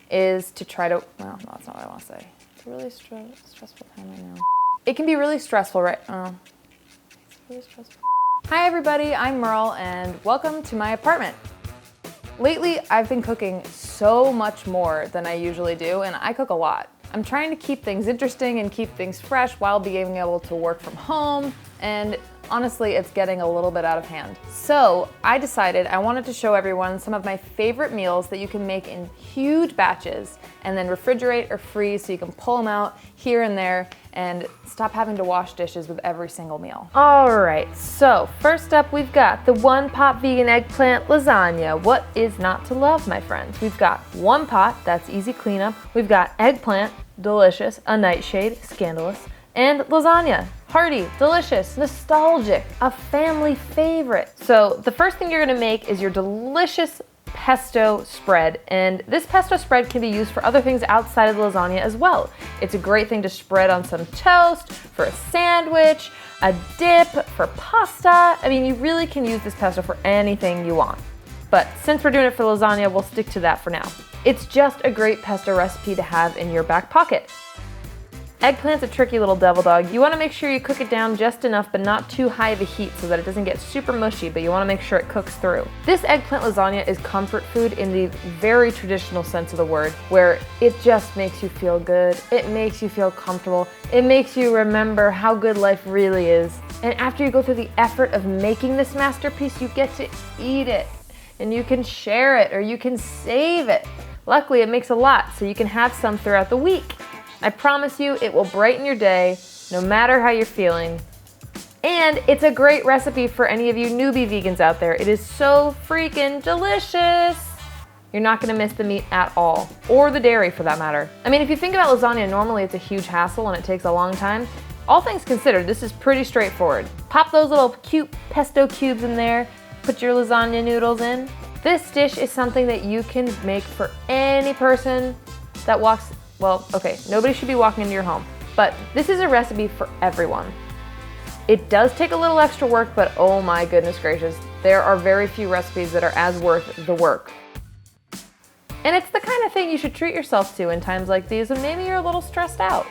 is to try to, well, no, that's not what I want to say. It's a really stressful time right now. It can be really stressful, right? It's really stressful. Hi everybody, I'm Merle and welcome to my apartment. Lately, I've been cooking so much more than I usually do, and I cook a lot. I'm trying to keep things interesting and keep things fresh while being able to work from home, and honestly, it's getting a little bit out of hand. So I decided I wanted to show everyone some of my favorite meals that you can make in huge batches and then refrigerate or freeze so you can pull them out here and there and stop having to wash dishes with every single meal. All right, so first up we've got the one pot vegan eggplant lasagna. What is not to love, my friends? We've got one pot, that's easy cleanup. We've got eggplant, delicious, a nightshade, scandalous, and lasagna, hearty, delicious, nostalgic, a family favorite. So the first thing you're gonna make is your delicious pesto spread, and this pesto spread can be used for other things outside of the lasagna as well. It's a great thing to spread on some toast, for a sandwich, a dip, for pasta. I mean, you really can use this pesto for anything you want. But since we're doing it for lasagna, we'll stick to that for now. It's just a great pesto recipe to have in your back pocket. Eggplant's a tricky little devil dog. You want to make sure you cook it down just enough but not too high of a heat so that it doesn't get super mushy, but you want to make sure it cooks through. This eggplant lasagna is comfort food in the very traditional sense of the word, where it just makes you feel good, it makes you feel comfortable, it makes you remember how good life really is. And after you go through the effort of making this masterpiece, you get to eat it. And you can share it or you can save it. Luckily, it makes a lot, so you can have some throughout the week. I promise you, it will brighten your day, no matter how you're feeling. And it's a great recipe for any of you newbie vegans out there. It is so freaking delicious. You're not gonna miss the meat at all, or the dairy for that matter. I mean, if you think about lasagna, normally it's a huge hassle and it takes a long time. All things considered, this is pretty straightforward. Pop those little cute pesto cubes in there, put your lasagna noodles in. This dish is something that you can make for any person that walks. Well, okay, nobody should be walking into your home, but this is a recipe for everyone. It does take a little extra work, but oh my goodness gracious, there are very few recipes that are as worth the work. And it's the kind of thing you should treat yourself to in times like these when maybe you're a little stressed out.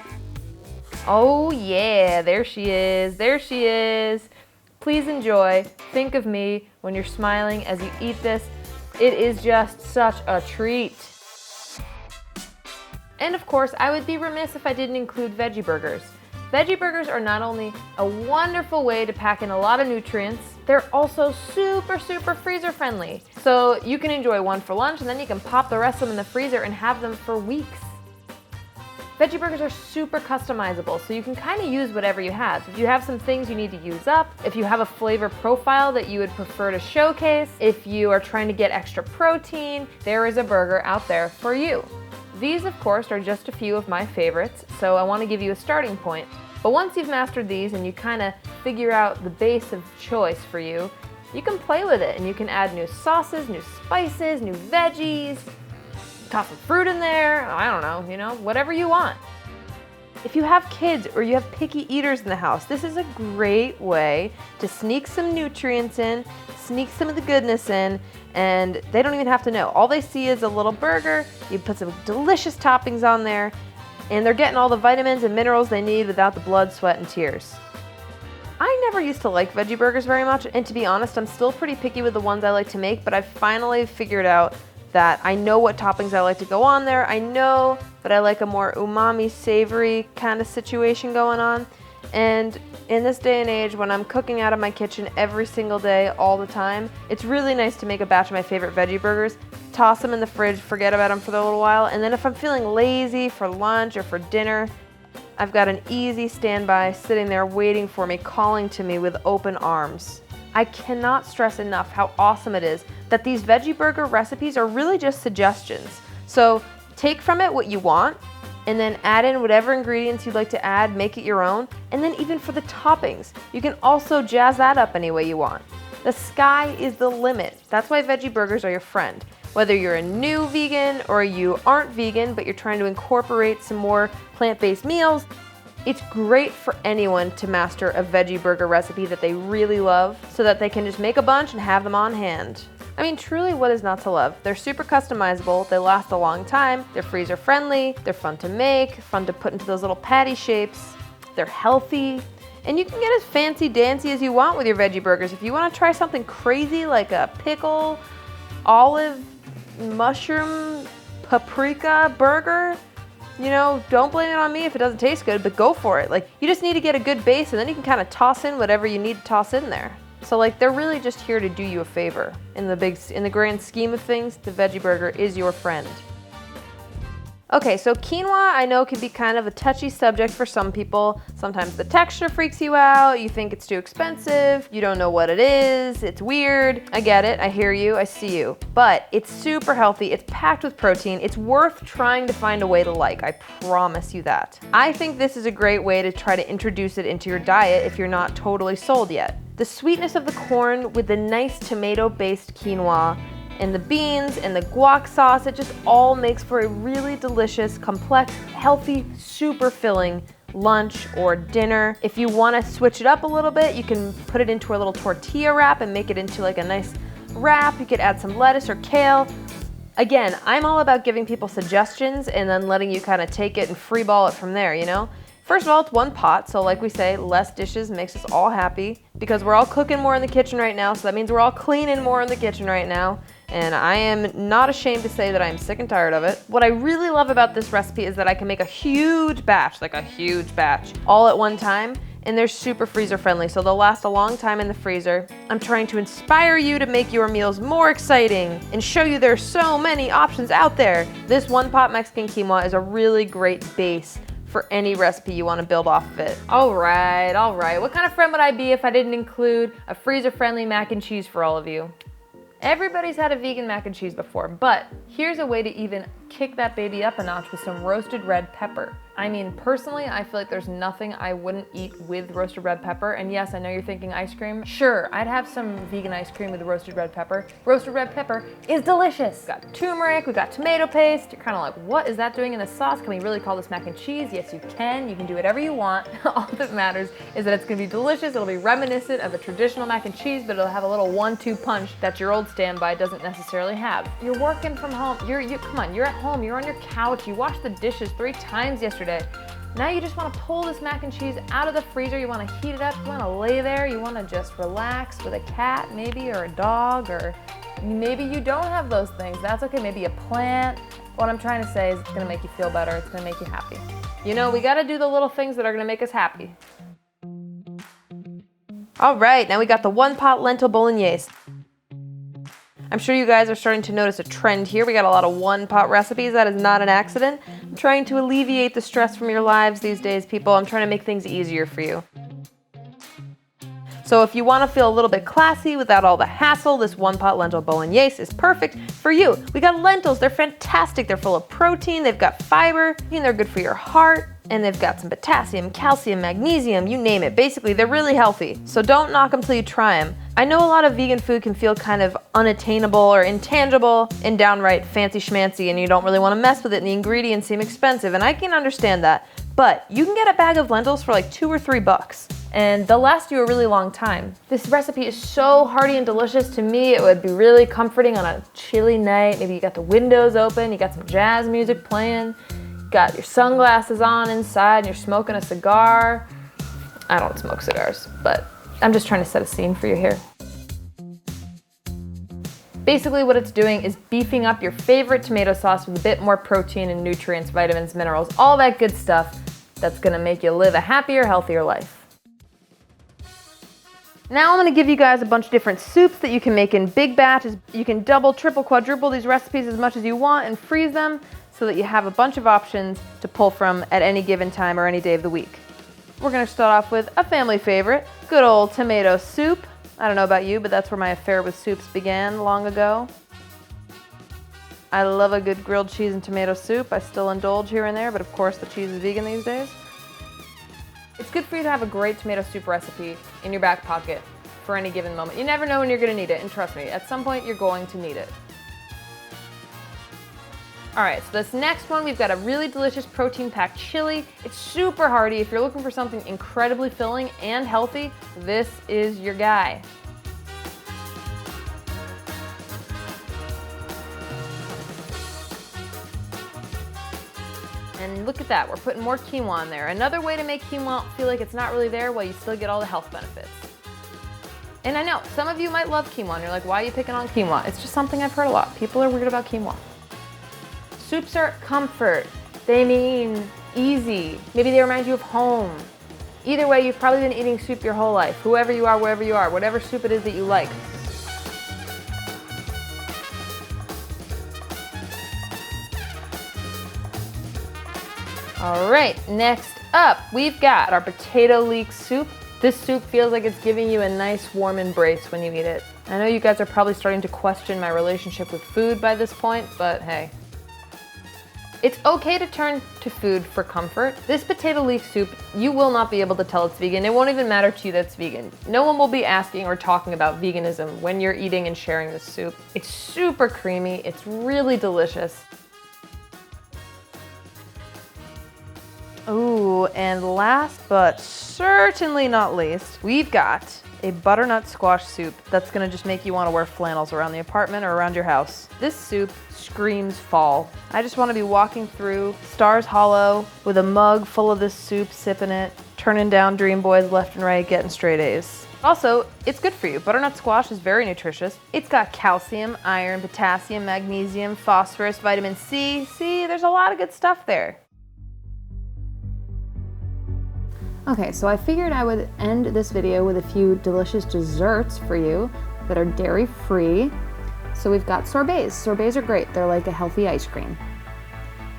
Oh yeah, there she is, there she is. Please enjoy. Think of me when you're smiling as you eat this. It is just such a treat. And of course, I would be remiss if I didn't include veggie burgers. Veggie burgers are not only a wonderful way to pack in a lot of nutrients, they're also super freezer friendly. So you can enjoy one for lunch and then you can pop the rest of them in the freezer and have them for weeks. Veggie burgers are super customizable, so you can kind of use whatever you have. If you have some things you need to use up, if you have a flavor profile that you would prefer to showcase, if you are trying to get extra protein, there is a burger out there for you. These, of course, are just a few of my favorites, so I want to give you a starting point. But once you've mastered these and you kind of figure out the base of choice for you, you can play with it and you can add new sauces, new spices, new veggies, toss some fruit in there, I don't know, whatever you want. If you have kids or you have picky eaters in the house, this is a great way to sneak some nutrients in, sneak some of the goodness in, and they don't even have to know. All they see is a little burger, you put some delicious toppings on there, and they're getting all the vitamins and minerals they need without the blood, sweat, and tears. I never used to like veggie burgers very much, and to be honest, I'm still pretty picky with the ones I like to make, but I've finally figured out that I know what toppings I like to go on there. I know that I like a more umami, savory kind of situation going on. And in this day and age, when I'm cooking out of my kitchen every single day, all the time, it's really nice to make a batch of my favorite veggie burgers, toss them in the fridge, forget about them for a little while, and then if I'm feeling lazy for lunch or for dinner, I've got an easy standby sitting there waiting for me, calling to me with open arms. I cannot stress enough how awesome it is that these veggie burger recipes are really just suggestions. So take from it what you want, and then add in whatever ingredients you'd like to add, make it your own, and then even for the toppings, you can also jazz that up any way you want. The sky is the limit. That's why veggie burgers are your friend. Whether you're a new vegan or you aren't vegan, but you're trying to incorporate some more plant-based meals, it's great for anyone to master a veggie burger recipe that they really love so that they can just make a bunch and have them on hand. I mean, truly, what is not to love? They're super customizable, they last a long time, they're freezer friendly, they're fun to make, fun to put into those little patty shapes, they're healthy, and you can get as fancy dancy as you want with your veggie burgers. If you want to try something crazy like a pickle, olive, mushroom, paprika burger, you know, don't blame it on me if it doesn't taste good, but go for it. Like, you just need to get a good base and then you can kind of toss in whatever you need to toss in there. So like, they're really just here to do you a favor. In the grand scheme of things, the veggie burger is your friend. Okay, so quinoa I know can be kind of a touchy subject for some people. Sometimes the texture freaks you out, you think it's too expensive, you don't know what it is, it's weird. I get it, I hear you, I see you. But it's super healthy, it's packed with protein, it's worth trying to find a way to like, I promise you that. I think this is a great way to try to introduce it into your diet if you're not totally sold yet. The sweetness of the corn with the nice tomato-based quinoa and the beans and the guac sauce, it just all makes for a really delicious, complex, healthy, super filling lunch or dinner. If you want to switch it up a little bit, you can put it into a little tortilla wrap and make it into like a nice wrap. You could add some lettuce or kale. Again, I'm all about giving people suggestions and then letting you kind of take it and freeball it from there, you know? First of all, it's one pot, so like we say, less dishes makes us all happy because we're all cooking more in the kitchen right now, so that means we're all cleaning more in the kitchen right now. And I am not ashamed to say that I am sick and tired of it. What I really love about this recipe is that I can make a huge batch, all at one time, and they're super freezer friendly, so they'll last a long time in the freezer. I'm trying to inspire you to make your meals more exciting and show you there's so many options out there. This one pot Mexican quinoa is a really great base for any recipe you want to build off of it. All right. What kind of friend would I be if I didn't include a freezer-friendly mac and cheese for all of you? Everybody's had a vegan mac and cheese before, but here's a way to even kick that baby up a notch with some roasted red pepper. I mean, personally, I feel like there's nothing I wouldn't eat with roasted red pepper. And yes, I know you're thinking ice cream. Sure, I'd have some vegan ice cream with roasted red pepper. Roasted red pepper is delicious. We got turmeric, we got tomato paste. You're kind of like, what is that doing in the sauce? Can we really call this mac and cheese? Yes, you can. You can do whatever you want. All that matters is that it's gonna be delicious. It'll be reminiscent of a traditional mac and cheese, but it'll have a little 1-2 punch that your old standby doesn't necessarily have. You're working from home. Come on, you're at home. You're on your couch. You washed the dishes 3 times yesterday. Now you just want to pull this mac and cheese out of the freezer. You want to heat it up. You want to lay there. You want to just relax with a cat maybe, or a dog, or maybe you don't have those things. That's okay. Maybe a plant. What I'm trying to say is it's going to make you feel better. It's going to make you happy. You know, we got to do the little things that are going to make us happy. All right, now we got the one pot lentil bolognese. I'm sure you guys are starting to notice a trend here. We got a lot of one-pot recipes. That is not an accident. I'm trying to alleviate the stress from your lives these days, people. I'm trying to make things easier for you. So if you want to feel a little bit classy without all the hassle, this one-pot lentil bolognese is perfect for you. We got lentils. They're fantastic. They're full of protein. They've got fiber. And they're good for your heart. And they've got some potassium, calcium, magnesium, you name it. Basically, they're really healthy. So don't knock them till you try them. I know a lot of vegan food can feel kind of unattainable or intangible and downright fancy schmancy, and you don't really want to mess with it and the ingredients seem expensive, and I can understand that. But you can get a bag of lentils for like $2 or $3. And they'll last you a really long time. This recipe is so hearty and delicious. To me, it would be really comforting on a chilly night. Maybe you got the windows open, you got some jazz music playing, got your sunglasses on inside, and you're smoking a cigar. I don't smoke cigars, but I'm just trying to set a scene for you here. Basically what it's doing is beefing up your favorite tomato sauce with a bit more protein and nutrients, vitamins, minerals, all that good stuff that's gonna make you live a happier, healthier life. Now I'm gonna give you guys a bunch of different soups that you can make in big batches. You can double, triple, quadruple these recipes as much as you want and freeze them so that you have a bunch of options to pull from at any given time or any day of the week. We're gonna start off with a family favorite, good old tomato soup. I don't know about you, but that's where my affair with soups began long ago. I love a good grilled cheese and tomato soup. I still indulge here and there, but of course the cheese is vegan these days. It's good for you to have a great tomato soup recipe in your back pocket for any given moment. You never know when you're gonna need it, and trust me, at some point you're going to need it. All right, so this next one, we've got a really delicious protein-packed chili. It's super hearty. If you're looking for something incredibly filling and healthy, this is your guy. And look at that, we're putting more quinoa in there. Another way to make quinoa feel like it's not really there while you still get all the health benefits. And I know, some of you might love quinoa and you're like, why are you picking on quinoa? It's just something I've heard a lot. People are weird about quinoa. Soups are comfort. They mean easy. Maybe they remind you of home. Either way, you've probably been eating soup your whole life. Whoever you are, wherever you are, whatever soup it is that you like. All right, next up, we've got our potato leek soup. This soup feels like it's giving you a nice warm embrace when you eat it. I know you guys are probably starting to question my relationship with food by this point, but hey. It's okay to turn to food for comfort. This potato leaf soup, you will not be able to tell it's vegan. It won't even matter to you that it's vegan. No one will be asking or talking about veganism when you're eating and sharing this soup. It's super creamy, it's really delicious. Ooh, and last but certainly not least, we've got a butternut squash soup that's gonna just make you wanna wear flannels around the apartment or around your house. This soup screams fall. I just wanna be walking through Stars Hollow with a mug full of this soup, sipping it, turning down Dream Boys left and right, getting straight A's. Also, it's good for you. Butternut squash is very nutritious. It's got calcium, iron, potassium, magnesium, phosphorus, vitamin C. See, there's a lot of good stuff there. Okay, so I figured I would end this video with a few delicious desserts for you that are dairy-free. So we've got sorbets. Sorbets are great. They're like a healthy ice cream.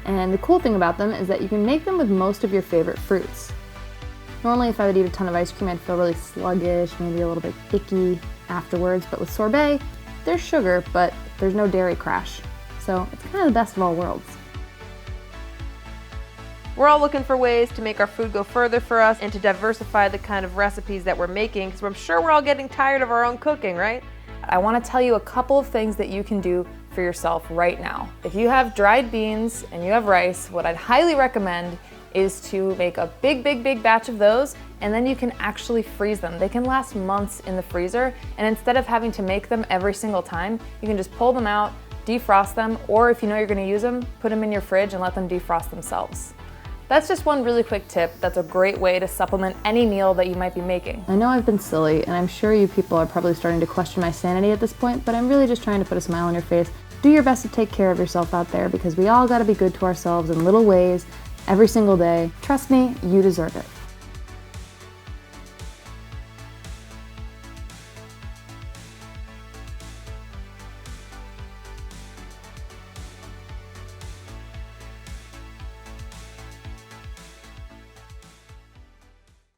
And the cool thing about them is that you can make them with most of your favorite fruits. Normally, if I would eat a ton of ice cream, I'd feel really sluggish, maybe a little bit icky afterwards. But with sorbet, there's sugar, but there's no dairy crash. So it's kind of the best of all worlds. We're all looking for ways to make our food go further for us and to diversify the kind of recipes that we're making, because I'm sure we're all getting tired of our own cooking, right? I want to tell you a couple of things that you can do for yourself right now. If you have dried beans and you have rice, what I'd highly recommend is to make a big batch of those, and then you can actually freeze them. They can last months in the freezer, and instead of having to make them every single time, you can just pull them out, defrost them, or if you know you're going to use them, put them in your fridge and let them defrost themselves. That's just one really quick tip that's a great way to supplement any meal that you might be making. I know I've been silly, and I'm sure you people are probably starting to question my sanity at this point, but I'm really just trying to put a smile on your face. Do your best to take care of yourself out there, because we all gotta be good to ourselves in little ways every single day. Trust me, you deserve it.